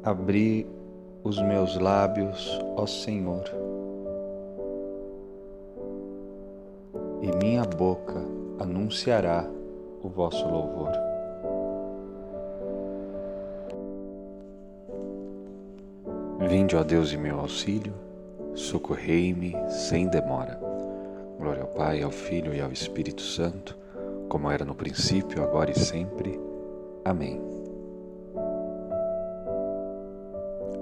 Abri os meus lábios, ó Senhor, e minha boca anunciará o vosso louvor. Vinde, ó Deus, em meu auxílio, socorrei-me sem demora. Glória ao Pai, ao Filho e ao Espírito Santo, como era no princípio, agora e sempre. Amém.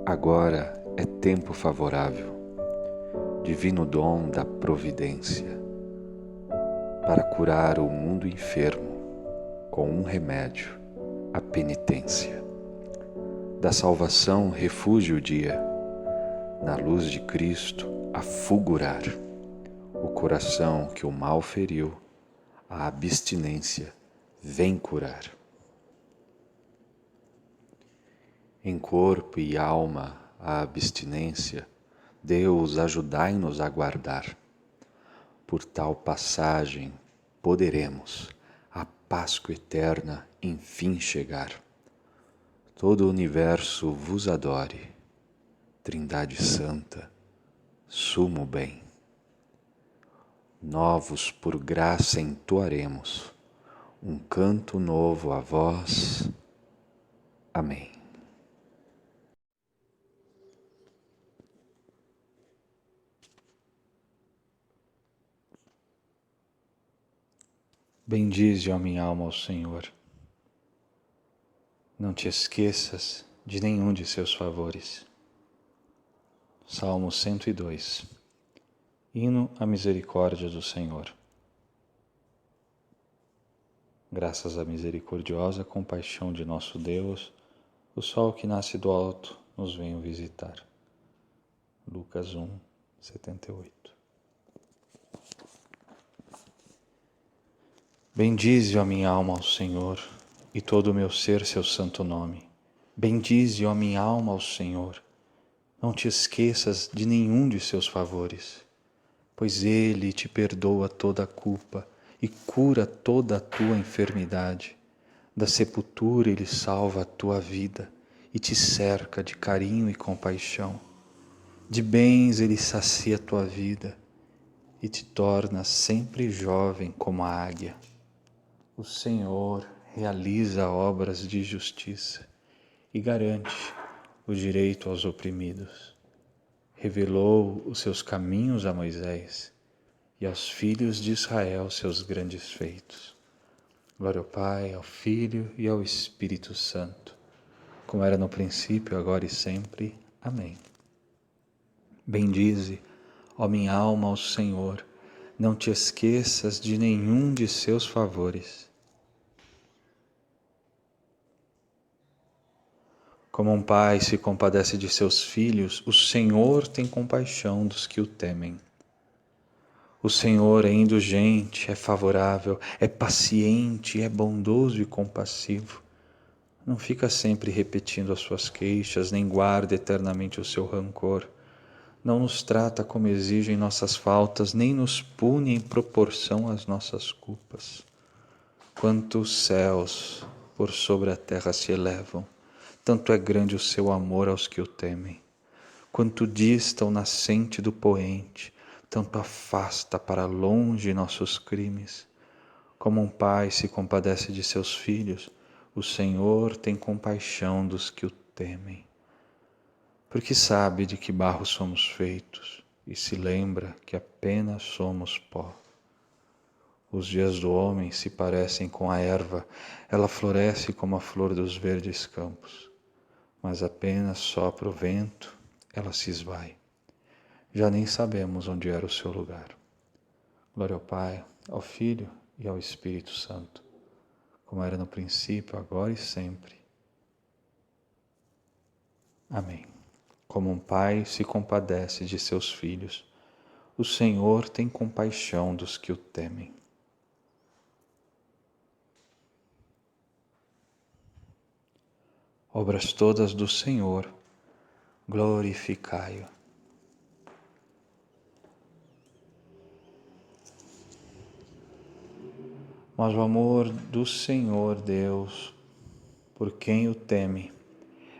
Agora é tempo favorável, divino dom da providência, para curar o mundo enfermo com um remédio, a penitência. Da salvação refúgio o dia, na luz de Cristo a fulgurar. O coração que o mal feriu, a abstinência vem curar. Em corpo e alma a abstinência, Deus ajudai-nos a guardar. Por tal passagem poderemos à Páscoa eterna enfim chegar. Todo o universo vos adore, Trindade Santa, sumo bem. Novos por graça entoaremos, um canto novo a vós. Amém. Bendize, ó minha alma, ao Senhor. Não te esqueças de nenhum de seus favores. Salmo 102. Hino à misericórdia do Senhor. Graças à misericordiosa compaixão de nosso Deus, o sol que nasce do alto nos vem visitar. Lucas 1, 78. Bendize, ó minha alma, ao Senhor, e todo o meu ser seu santo nome. Bendize, ó minha alma, ao Senhor. Não te esqueças de nenhum de seus favores, pois Ele te perdoa toda a culpa e cura toda a tua enfermidade. Da sepultura Ele salva a tua vida e te cerca de carinho e compaixão. De bens Ele sacia a tua vida e te torna sempre jovem como a águia. O Senhor realiza obras de justiça e garante o direito aos oprimidos. Revelou os seus caminhos a Moisés e aos filhos de Israel seus grandes feitos. Glória ao Pai, ao Filho e ao Espírito Santo, como era no princípio, agora e sempre. Amém. Bendize, ó minha alma, ao Senhor, não te esqueças de nenhum de seus favores. Como um pai se compadece de seus filhos, o Senhor tem compaixão dos que o temem. O Senhor é indulgente, é favorável, é paciente, é bondoso e compassivo. Não fica sempre repetindo as suas queixas, nem guarda eternamente o seu rancor. Não nos trata como exigem nossas faltas, nem nos pune em proporção às nossas culpas. Quanto os céus por sobre a terra se elevam, tanto é grande o seu amor aos que o temem. Quanto dista o nascente do poente, tanto afasta para longe nossos crimes. Como um pai se compadece de seus filhos, o Senhor tem compaixão dos que o temem. Porque sabe de que barro somos feitos e se lembra que apenas somos pó. Os dias do homem se parecem com a erva, ela floresce como a flor dos verdes campos. Mas apenas sopra o vento, ela se esvai. Já nem sabemos onde era o seu lugar. Glória ao Pai, ao Filho e ao Espírito Santo, como era no princípio, agora e sempre. Amém. Como um pai se compadece de seus filhos, o Senhor tem compaixão dos que o temem. Obras todas do Senhor, glorificai-o. Mas o amor do Senhor Deus, por quem o teme,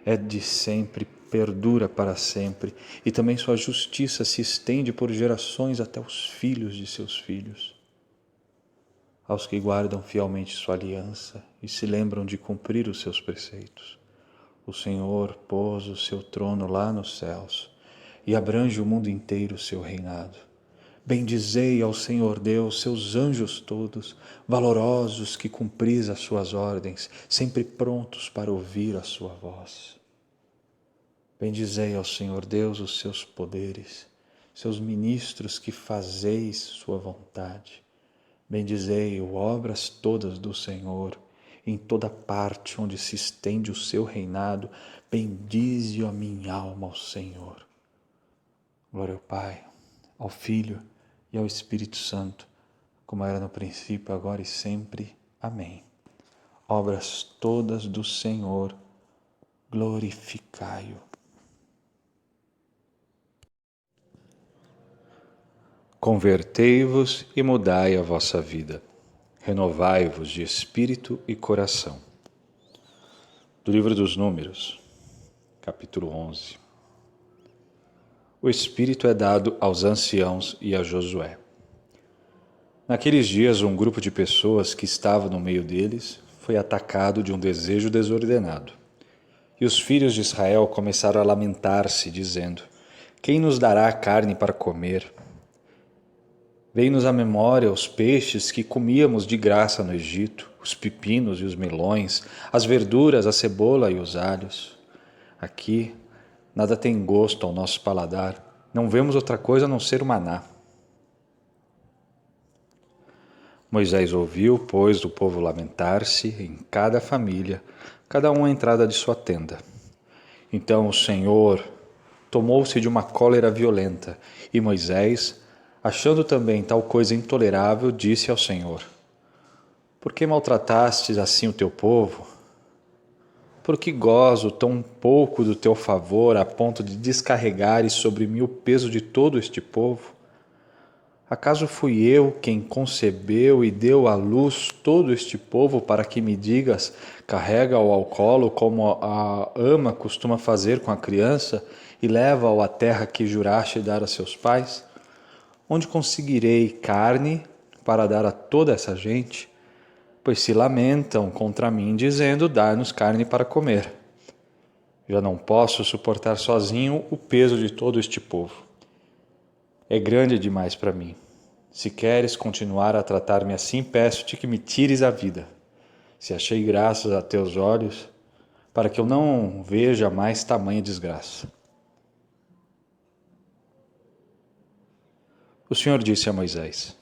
é de sempre, perdura para sempre, e também sua justiça se estende por gerações até os filhos de seus filhos. Aos que guardam fielmente sua aliança e se lembram de cumprir os seus preceitos. O Senhor pôs o seu trono lá nos céus e abrange o mundo inteiro o seu reinado. Bendizei ao Senhor Deus, seus anjos todos, valorosos que cumpris as suas ordens, sempre prontos para ouvir a sua voz. Bendizei ao Senhor Deus os seus poderes, seus ministros que fazeis sua vontade. Bendizei obras todas do Senhor, em toda parte onde se estende o seu reinado, bendize a minha alma ao Senhor. Glória ao Pai, ao Filho e ao Espírito Santo, como era no princípio, agora e sempre. Amém. Obras todas do Senhor, glorificai-o. Convertei-vos e mudai a vossa vida. Renovai-vos de espírito e coração. Do livro dos Números, capítulo 11. O Espírito é dado aos anciãos e a Josué. Naqueles dias, um grupo de pessoas que estava no meio deles foi atacado de um desejo desordenado. E os filhos de Israel começaram a lamentar-se, dizendo: Quem nos dará carne para comer? Veio-nos à memória os peixes que comíamos de graça no Egito, os pepinos e os melões, as verduras, a cebola e os alhos. Aqui, nada tem gosto ao nosso paladar, não vemos outra coisa a não ser o maná. Moisés ouviu, pois, o povo lamentar-se em cada família, cada um à entrada de sua tenda. Então o Senhor tomou-se de uma cólera violenta, e Moisés, achando também tal coisa intolerável, disse ao Senhor: Por que maltratastes assim o teu povo? Por que gozo tão pouco do teu favor a ponto de descarregares sobre mim o peso de todo este povo? Acaso fui eu quem concebeu e deu à luz todo este povo para que me digas, carrega-o ao colo como a ama costuma fazer com a criança e leva-o à terra que juraste dar a seus pais? Onde conseguirei carne para dar a toda essa gente? Pois se lamentam contra mim, dizendo, dá-nos carne para comer. Já não posso suportar sozinho o peso de todo este povo. É grande demais para mim. Se queres continuar a tratar-me assim, peço-te que me tires a vida. Se achei graças a teus olhos, para que eu não veja mais tamanha desgraça. O Senhor disse a Moisés: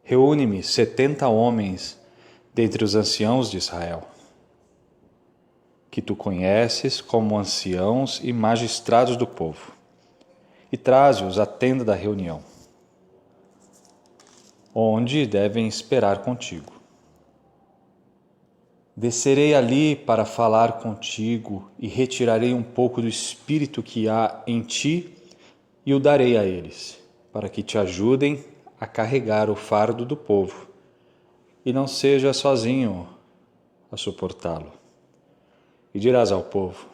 Reúne-me 70 homens dentre os anciãos de Israel, que tu conheces como anciãos e magistrados do povo, e traze-os à tenda da reunião, onde devem esperar contigo. Descerei ali para falar contigo e retirarei um pouco do espírito que há em ti e o darei a eles, para que te ajudem a carregar o fardo do povo e não seja sozinho a suportá-lo. E dirás ao povo: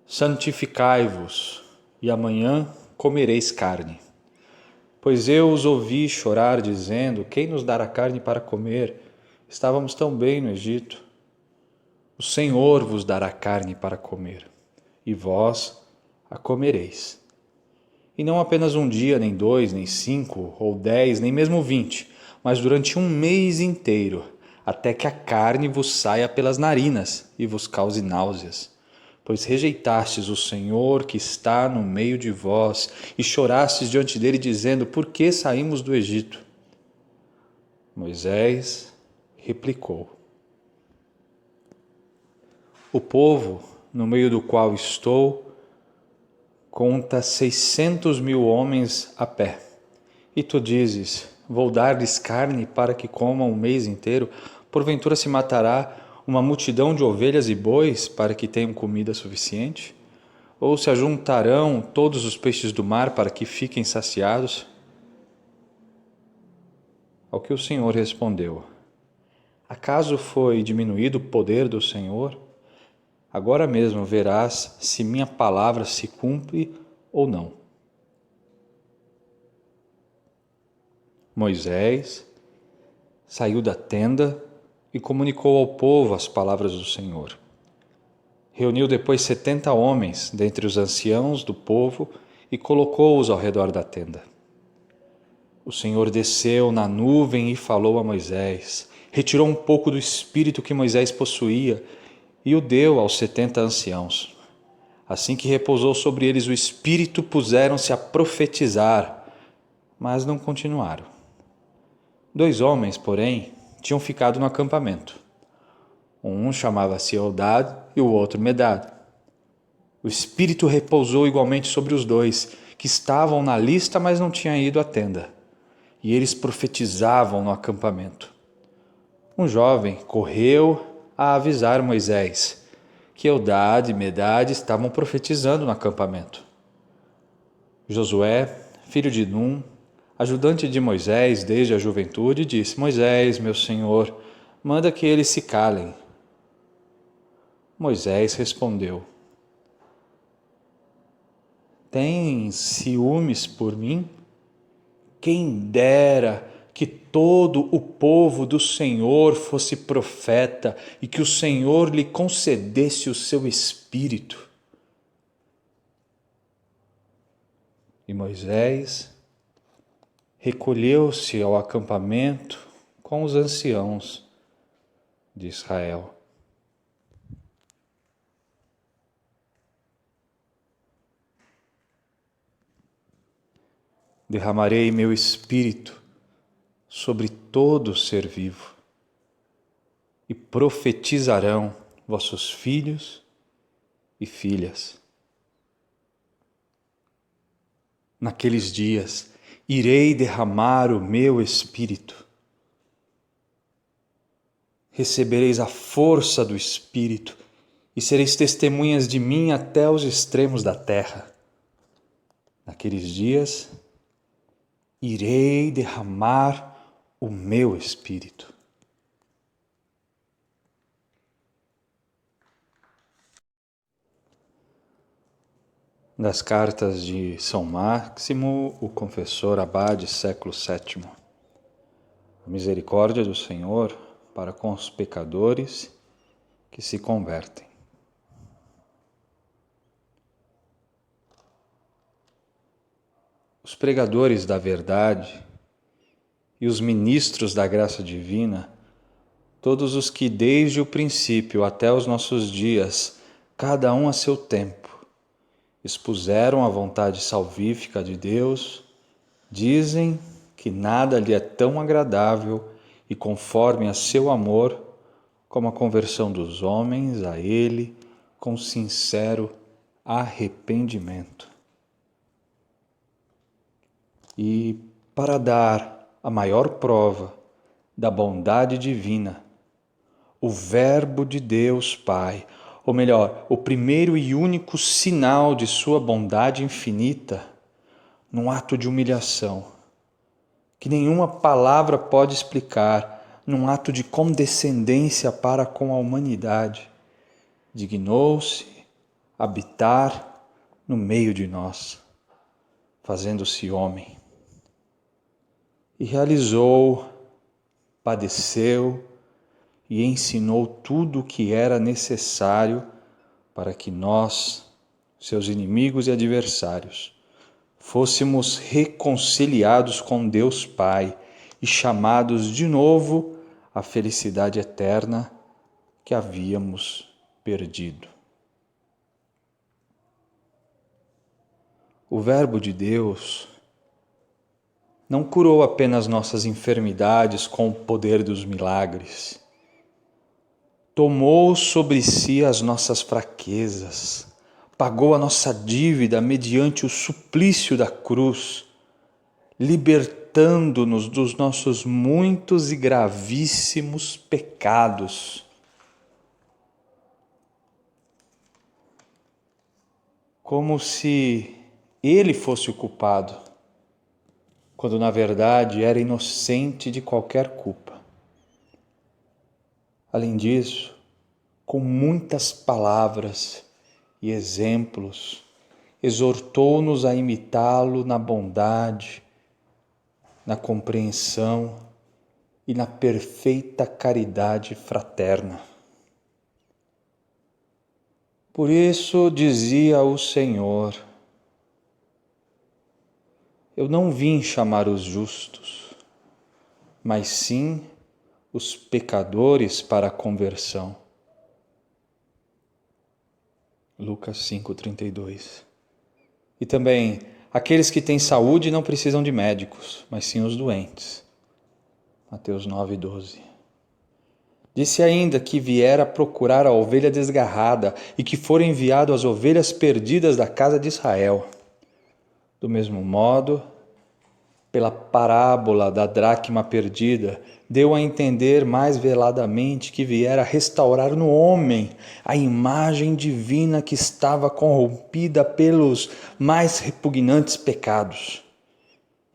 Santificai-vos, e amanhã comereis carne. Pois eu os ouvi chorar, dizendo: Quem nos dará carne para comer? Estávamos tão bem no Egito. O Senhor vos dará carne para comer, e vós a comereis. E não apenas um dia, nem 2, nem 5, ou 10, nem mesmo 20, mas durante um mês inteiro, até que a carne vos saia pelas narinas e vos cause náuseas. Pois rejeitastes o Senhor que está no meio de vós, e chorastes diante dele, dizendo: Por que saímos do Egito? Moisés replicou: O povo, no meio do qual estou, conta 600.000 homens a pé. E tu dizes: Vou dar-lhes carne para que comam um mês inteiro? Porventura se matará uma multidão de ovelhas e bois para que tenham comida suficiente? Ou se ajuntarão todos os peixes do mar para que fiquem saciados? Ao que o Senhor respondeu: Acaso foi diminuído o poder do Senhor? Agora mesmo verás se minha palavra se cumpre ou não. Moisés saiu da tenda e comunicou ao povo as palavras do Senhor. Reuniu depois 70 homens dentre os anciãos do povo e colocou-os ao redor da tenda. O Senhor desceu na nuvem e falou a Moisés, retirou um pouco do espírito que Moisés possuía e o deu aos 70 anciãos. Assim que repousou sobre eles o espírito, puseram-se a profetizar, mas não continuaram. 2 homens, porém, tinham ficado no acampamento. Um chamava-se Eldad e o outro Medad. O espírito repousou igualmente sobre os 2, que estavam na lista, mas não tinham ido à tenda. E eles profetizavam no acampamento. Um jovem correu a avisar Moisés que Eldad e Medad estavam profetizando no acampamento. Josué, filho de Num, ajudante de Moisés desde a juventude, disse: Moisés, meu senhor, manda que eles se calem. Moisés respondeu: Tens ciúmes por mim? Quem dera que todo o povo do Senhor fosse profeta e que o Senhor lhe concedesse o seu espírito. E Moisés recolheu-se ao acampamento com os anciãos de Israel. Derramarei meu espírito sobre todo ser vivo, e profetizarão vossos filhos e filhas. Naqueles dias irei derramar o meu espírito. Recebereis a força do Espírito e sereis testemunhas de mim até os extremos da terra. Naqueles dias irei derramar o meu espírito. Das cartas de São Máximo, o confessor abade, século VII. A misericórdia do Senhor para com os pecadores que se convertem. Os pregadores da verdade e os ministros da graça divina, todos os que desde o princípio até os nossos dias, cada um a seu tempo, expuseram a vontade salvífica de Deus, dizem que nada lhe é tão agradável e conforme a seu amor como a conversão dos homens a Ele com sincero arrependimento. E para dar a maior prova da bondade divina, o Verbo de Deus Pai, ou melhor, o primeiro e único sinal de sua bondade infinita, num ato de humilhação, que nenhuma palavra pode explicar, num ato de condescendência para com a humanidade, dignou-se habitar no meio de nós, fazendo-se homem. E realizou, padeceu e ensinou tudo o que era necessário para que nós, seus inimigos e adversários, fôssemos reconciliados com Deus Pai e chamados de novo à felicidade eterna que havíamos perdido. O Verbo de Deus não curou apenas nossas enfermidades com o poder dos milagres. Tomou sobre si as nossas fraquezas, pagou a nossa dívida mediante o suplício da cruz, libertando-nos dos nossos muitos e gravíssimos pecados. Como se Ele fosse o culpado, quando na verdade era inocente de qualquer culpa. Além disso, com muitas palavras e exemplos, exortou-nos a imitá-lo na bondade, na compreensão e na perfeita caridade fraterna. Por isso dizia o Senhor: eu não vim chamar os justos, mas sim os pecadores para a conversão. Lucas 5:32. E também, aqueles que têm saúde não precisam de médicos, mas sim os doentes. Mateus 9:12. Disse ainda que viera procurar a ovelha desgarrada e que fora enviado às ovelhas perdidas da casa de Israel. Do mesmo modo, pela parábola da dracma perdida, deu a entender mais veladamente que viera restaurar no homem a imagem divina que estava corrompida pelos mais repugnantes pecados.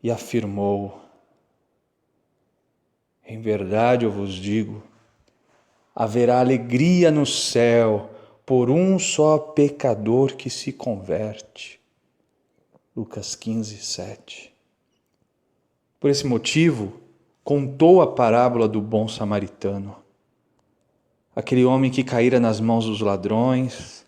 E afirmou: em verdade eu vos digo, haverá alegria no céu por um só pecador que se converte. Lucas 15:7. Por esse motivo, contou a parábola do bom samaritano, aquele homem que caíra nas mãos dos ladrões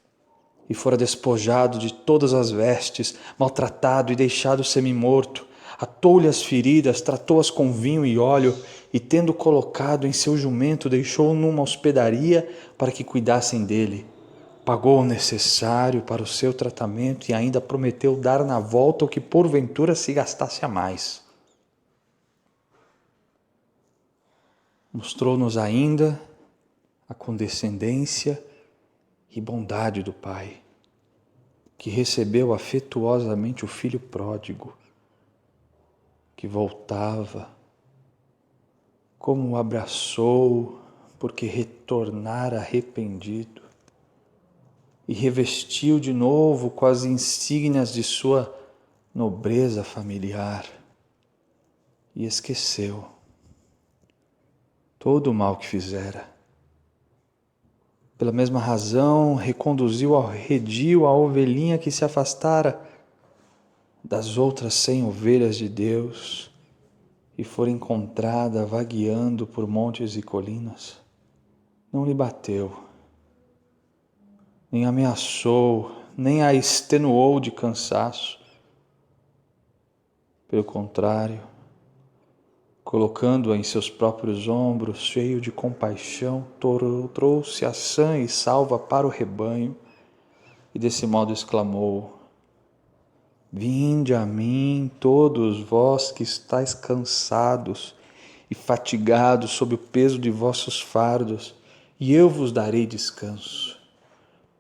e fora despojado de todas as vestes, maltratado e deixado semi-morto, atou-lhe as feridas, tratou-as com vinho e óleo e, tendo colocado em seu jumento, deixou-o numa hospedaria para que cuidassem dele. Pagou o necessário para o seu tratamento e ainda prometeu dar na volta o que porventura se gastasse a mais. Mostrou-nos ainda a condescendência e bondade do Pai, que recebeu afetuosamente o filho pródigo, que voltava, como o abraçou, porque retornara arrependido, e revestiu de novo com as insígnias de sua nobreza familiar, e esqueceu todo o mal que fizera. Pela mesma razão, reconduziu ao redil a ovelhinha que se afastara das outras 100 ovelhas de Deus e for encontrada vagueando por montes e colinas. Não lhe bateu, nem ameaçou, nem a extenuou de cansaço. Pelo contrário, colocando-a em seus próprios ombros, cheio de compaixão, trouxe-a sã e salva para o rebanho e desse modo exclamou: vinde a mim, todos vós que estáis cansados e fatigados sob o peso de vossos fardos, e eu vos darei descanso.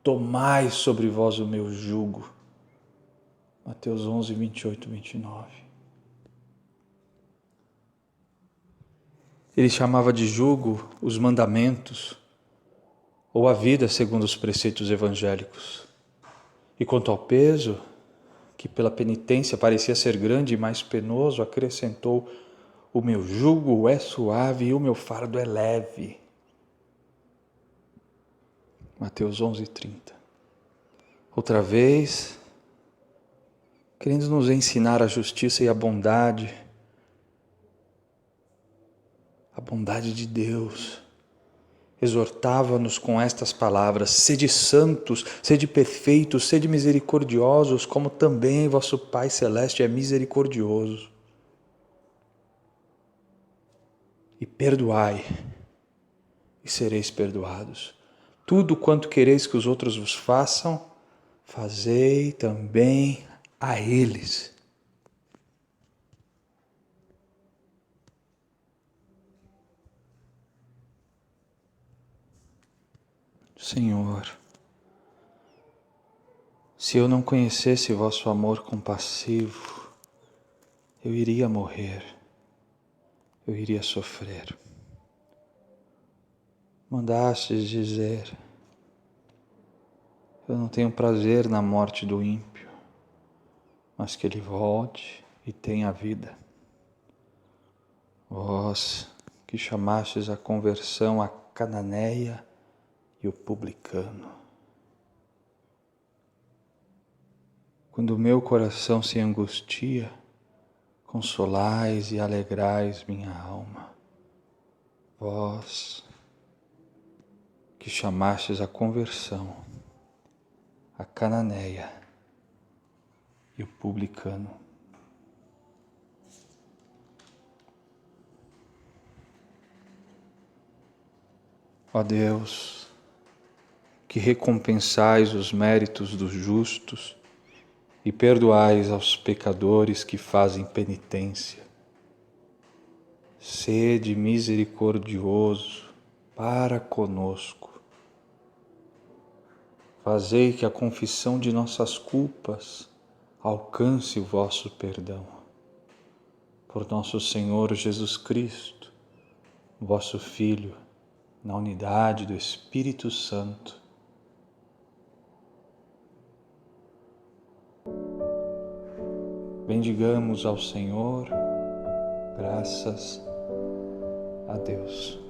Tomai sobre vós o meu jugo. Mateus 11, 28, 29. Ele chamava de jugo os mandamentos, ou a vida segundo os preceitos evangélicos. E quanto ao peso, que pela penitência parecia ser grande e mais penoso, acrescentou: o meu jugo é suave e o meu fardo é leve. Mateus 11:30. Outra vez, querendo nos ensinar a justiça e a bondade de Deus, exortava-nos com estas palavras: sede santos, sede perfeitos, sede misericordiosos, como também vosso Pai Celeste é misericordioso. E perdoai, e sereis perdoados. Tudo quanto quereis que os outros vos façam, fazei também a eles. Senhor, se eu não conhecesse vosso amor compassivo, eu iria morrer, eu iria sofrer. Mandastes dizer: eu não tenho prazer na morte do ímpio, mas que ele volte e tenha vida. Vós que chamastes a conversão a Cananeia e o publicano. Quando o meu coração se angustia, consolais e alegrais minha alma. Vós que chamastes a conversão, a cananeia e o publicano. Ó Deus, que recompensais os méritos dos justos e perdoais aos pecadores que fazem penitência, sede misericordioso para conosco. Fazei que a confissão de nossas culpas alcance o vosso perdão. Por nosso Senhor Jesus Cristo, vosso Filho, na unidade do Espírito Santo. Bendigamos ao Senhor, graças a Deus.